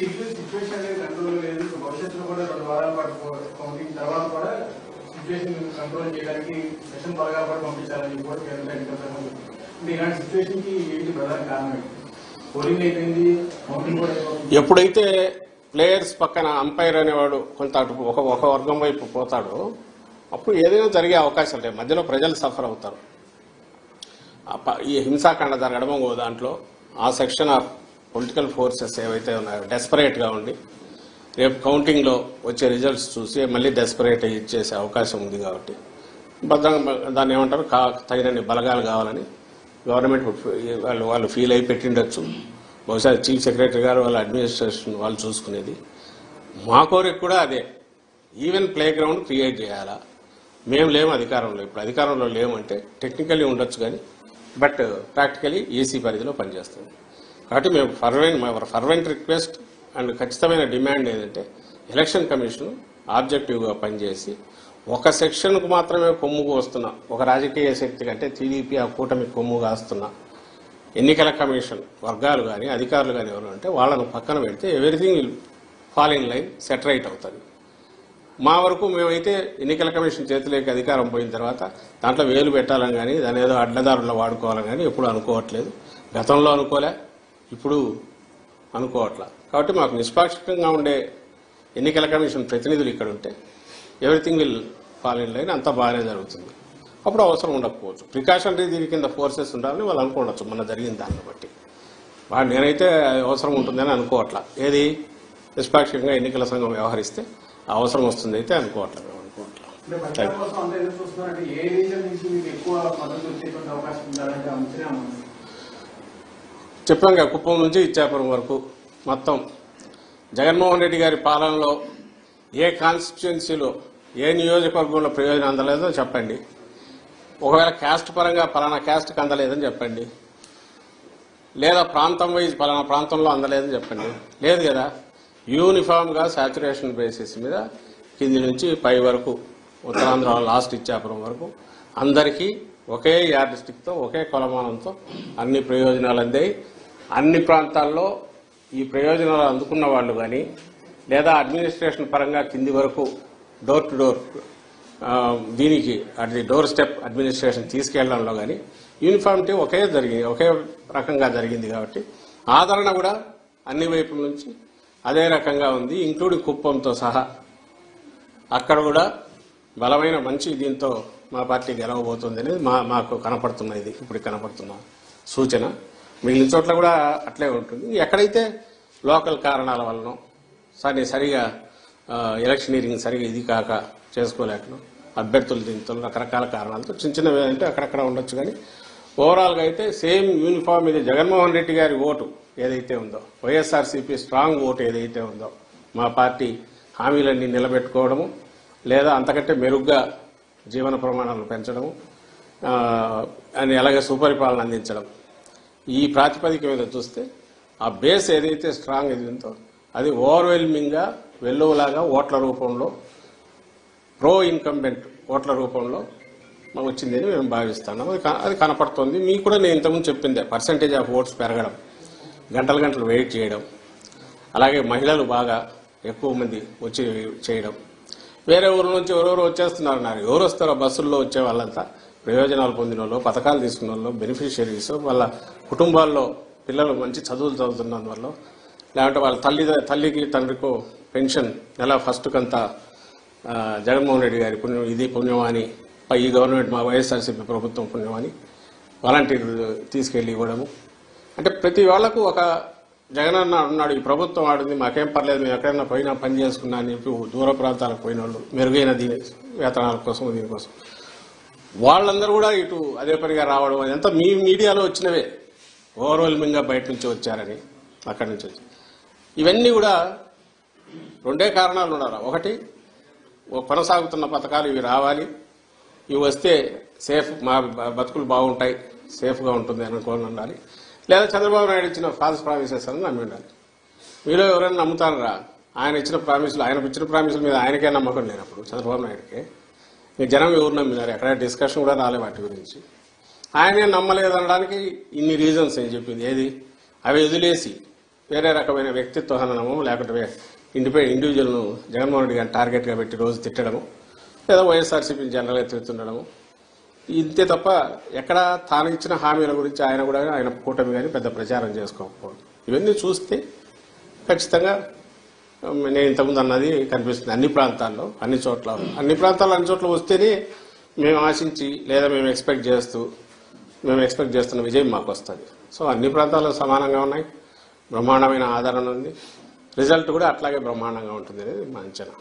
Situation అనేది control లేదు. భవిష్యత్తులో కూడా 2 వారాల పాటు కౌంటింగ్ తర్వాత కూడా సిచ్యువేషన్ కంట్రోల్ చేయడానికి సెషన్ త్వరగా కూడా పంపించాలని కూడా ఇలాంటి సిచ్యువేషన్ కి ఏంటి ప్రధాన కారణం? పోలింగ్ అయిపోయింది, కౌంటింగ్ కూడా ఎప్పుడైతే ప్లేయర్స్ పక్కన అంపైర్ అనేవాడు కొంత అటు ఒక వర్గం వైపు పోతాడో అప్పుడు ఏదైనా జరిగే అవకాశాలు లేవు. మధ్యలో ప్రజలు సఫర్ అవుతారు. ఈ హింసాకాండ జరగడమో దాంట్లో ఆ సెక్షన్ ఆఫ్ పొలిటికల్ ఫోర్సెస్ ఏవైతే ఉన్నాయో డెస్పరేట్గా ఉండి రేపు కౌంటింగ్లో వచ్చే రిజల్ట్స్ చూసి మళ్ళీ డెస్పరేట్ ఇచ్చేసే అవకాశం ఉంది. కాబట్టి దాన్ని ఏమంటారు తగినన్ని బలగాలు కావాలని గవర్నమెంట్ వాళ్ళు ఫీల్ అయి పెట్టిండొచ్చు. బహుశా చీఫ్ సెక్రటరీ గారు వాళ్ళ అడ్మినిస్ట్రేషన్ వాళ్ళు చూసుకునేది. మా కోరిక కూడా అదే, ఈవెన్ ప్లే గ్రౌండ్ క్రియేట్ చేయాలా. మేము లేము అధికారంలో, ఇప్పుడు అధికారంలో లేమంటే టెక్నికల్లీ ఉండొచ్చు కానీ బట్ ప్రాక్టికలీ ఏసీ పరిధిలో పనిచేస్తుంది. కాబట్టి మేము ఫర్వెంట్ రిక్వెస్ట్ అండ్ ఖచ్చితమైన డిమాండ్ ఏంటంటే ఎలక్షన్ కమిషన్ ఆబ్జెక్టివ్గా పనిచేసి ఒక సెక్షన్కు మాత్రమే కొమ్ముకు వస్తున్న ఒక రాజకీయ శక్తి కంటే టీడీపీ ఆ కూటమి కొమ్ము కాస్తున్న ఎన్నికల కమిషన్ వర్గాలు కానీ అధికారులు కానీ ఎవరు అంటే వాళ్ళను పక్కన పెడితే everything will fall in line, set right అవుతుంది. మా వరకు మేమైతే ఎన్నికల కమిషన్ చేతిలోకి అధికారం పోయిన తర్వాత దాంట్లో వేలు పెట్టాలని కానీ దాని ఏదో అడ్డదారుల్లో వాడుకోవాలని కానీ ఎప్పుడు అనుకోవట్లేదు. గతంలో అనుకోలే, ఇప్పుడు అనుకోవట్లా. కాబట్టి మాకు నిష్పాక్షికంగా ఉండే ఎన్నికల కమిషన్ ప్రతినిధులు ఇక్కడ ఉంటే everything will fall in line, అంతా బాగానే జరుగుతుంది. అప్పుడు అవసరం ఉండకపోవచ్చు. ప్రికాషనరీ దీని కింద ఫోర్సెస్ ఉండాలని వాళ్ళు అనుకోవచ్చు. మొన్న జరిగిన దాన్ని బట్టి నేనైతే అవసరం ఉంటుందని అనుకోవట్లా. ఏది నిష్పాక్షికంగా ఎన్నికల సంఘం వ్యవహరిస్తే అవసరం వస్తుంది అయితే అనుకోవట్లేదు. చెప్పాం కదా, కుప్పం నుంచి ఇచ్చాపురం వరకు మొత్తం జగన్మోహన్ రెడ్డి గారి పాలనలో ఏ కాన్స్టిట్యుయెన్సీలో ఏ నియోజకవర్గంలో ప్రయోజనం అందలేదో చెప్పండి. ఒకవేళ క్యాస్ట్ పరంగా పలానా క్యాస్ట్కి అందలేదని చెప్పండి, లేదా ప్రాంతం వైజ్ పలానా ప్రాంతంలో అందలేదని చెప్పండి. లేదు కదా, యూనిఫామ్గా సాచురేషన్ బేసిస్ మీద కింది నుంచి పై వరకు ఉత్తరాంధ్ర లాస్ట్ ఇచ్చాపురం వరకు అందరికీ ఒకే యార్డ్ స్టిక్తో ఒకే కొలమానంతో అన్ని ప్రయోజనాలు అందాయి. అన్ని ప్రాంతాల్లో ఈ ప్రయోజనాలు అందుకున్న వాళ్ళు కానీ లేదా అడ్మినిస్ట్రేషన్ పరంగా కింది వరకు డోర్ టు డోర్ దీనికి అది డోర్ స్టెప్ అడ్మినిస్ట్రేషన్ తీసుకెళ్లడంలో కానీ యూనిఫామిటీ ఒకే రకంగా జరిగింది. కాబట్టి ఆదరణ కూడా అన్ని వైపుల నుంచి అదే రకంగా ఉంది, ఇంక్లూడింగ్ కుప్పంతో సహా. అక్కడ కూడా బలమైన మంచి దీంతో మా పార్టీ గెలవబోతుంది అనేది మాకు కనపడుతున్నది, ఇప్పుడు కనపడుతున్న సూచన. మిగిలిన చోట్ల కూడా అట్లే ఉంటుంది. ఎక్కడైతే లోకల్ కారణాల వలన సరిగా ఎలక్షనీరింగ్ సరిగా ఇది కాక చేసుకోలేకను అభ్యర్థులు దీంతో రకరకాల కారణాలతో చిన్నవి అంటే అక్కడక్కడ ఉండొచ్చు. కానీ ఓవరాల్గా అయితే సేమ్ యూనిఫామ్ ఇది జగన్మోహన్ రెడ్డి గారి ఓటు ఏదైతే ఉందో, వైఎస్ఆర్సీపీ స్ట్రాంగ్ ఓటు ఏదైతే ఉందో, మా పార్టీ హామీలన్నీ నిలబెట్టుకోవడము లేదా అంతకంటే మెరుగ్గా జీవన ప్రమాణాలను పెంచడము అని అలాగే సుపరిపాలన అందించడం, ఈ ప్రాతిపదిక మీద చూస్తే ఆ బేస్ ఏదైతే స్ట్రాంగ్ ఇది ఉందో అది ఓవర్వెల్మింగ్గా వెల్లువలాగా ఓట్ల రూపంలో ప్రో ఇన్కంబెంట్ ఓట్ల రూపంలో వచ్చిందని మేము భావిస్తున్నాం. అది కనపడుతుంది. మీకు కూడా నేను ఇంతకుముందు చెప్పిందే, పర్సంటేజ్ ఆఫ్ ఓట్స్ పెరగడం, గంటలు వెయిట్ చేయడం, అలాగే మహిళలు బాగా ఎక్కువ మంది వచ్చి చేయడం. వేరే ఊరు నుంచి ఎవరెవరు వచ్చేస్తున్నారన్నారు. ఎవరు వస్తారో బస్సుల్లో వచ్చే వాళ్ళంతా ప్రయోజనాలు పొందిన వాళ్ళు, పథకాలు తీసుకున్న వాళ్ళు, బెనిఫిషియరీస్, వాళ్ళ కుటుంబాల్లో పిల్లలు మంచి చదువులు చదువుతున్నందువల్ల, లేదంటే వాళ్ళ తల్లికి తండ్రికో పెన్షన్ నెల ఫస్ట్ కంతా జగన్మోహన్ రెడ్డి గారి పుణ్యం, ఇది పుణ్యమాని ఈ గవర్నమెంట్ మా వైఎస్ఆర్సీపీ ప్రభుత్వం పుణ్యమాని వాలంటీర్లు తీసుకెళ్లి ఇవ్వడము. అంటే ప్రతి వాళ్లకు ఒక జగనన్న ఉన్నాడు, ఈ ప్రభుత్వం ఆడింది, మాకేం పర్లేదు, మేము ఎక్కడైనా పోయినా పని చేసుకున్నా అని చెప్పి దూర ప్రాంతాలకు పోయిన వాళ్ళు మెరుగైన వేతనాల కోసం దీనికోసం వాళ్ళందరూ కూడా ఇటు అదే పనిగా రావడం అదంతా మీ మీడియాలో వచ్చినవే, ఓవర్వెల్మింగ్గా బయట నుంచి వచ్చారని అక్కడి నుంచి వచ్చి. ఇవన్నీ కూడా రెండే కారణాలు ఉండాలి. ఒకటి, కొనసాగుతున్న పథకాలు ఇవి రావాలి, ఇవి వస్తే సేఫ్, మా బతుకులు బాగుంటాయి, సేఫ్గా ఉంటుంది అనుకోని ఉండాలి. లేదా చంద్రబాబు నాయుడు ఇచ్చిన ఫాల్స్ ప్రామిసెస్ అని నమ్మి ఉండాలి. మీలో ఎవరైనా నమ్ముతారా? ఆయన ఇచ్చిన ప్రామిసుల మీద ఆయనకే నమ్మకం లేనప్పుడు చంద్రబాబు నాయుడుకే జనం ఎవరు నమ్మినారు? ఎక్కడ డిస్కషన్ కూడా రాలే వాటి గురించి. ఆయనే నమ్మలేదనడానికి ఇన్ని రీజన్స్ నేను చెప్పింది. ఏది అవి వదిలేసి వేరే రకమైన వ్యక్తిత్వ హననము, లేకపోతే ఇండివిజువల్ను జగన్మోహన్ రెడ్డి గారిని టార్గెట్గా పెట్టి రోజు తిట్టడము, లేదా వైఎస్ఆర్సీపీ జనరల్గా తిరుగుతుండడము, ఇంతే తప్ప ఎక్కడ తాను ఇచ్చిన హామీల గురించి ఆయన కూటమి కానీ పెద్ద ప్రచారం చేసుకోకపోవడం. ఇవన్నీ చూస్తే ఖచ్చితంగా నేను ఇంతకుముందు అన్నది కనిపిస్తుంది. అన్ని ప్రాంతాల్లో అన్ని చోట్ల వస్తేనే మేము ఆశించి లేదా మేము ఎక్స్పెక్ట్ చేస్తున్న విజయం మాకు వస్తుంది. సో అన్ని ప్రాంతాల్లో సమానంగా ఉన్నాయి, బ్రహ్మాండమైన ఆదరణ ఉంది, రిజల్ట్ కూడా అట్లాగే బ్రహ్మాండంగా ఉంటుంది అనేది మా అంచనా.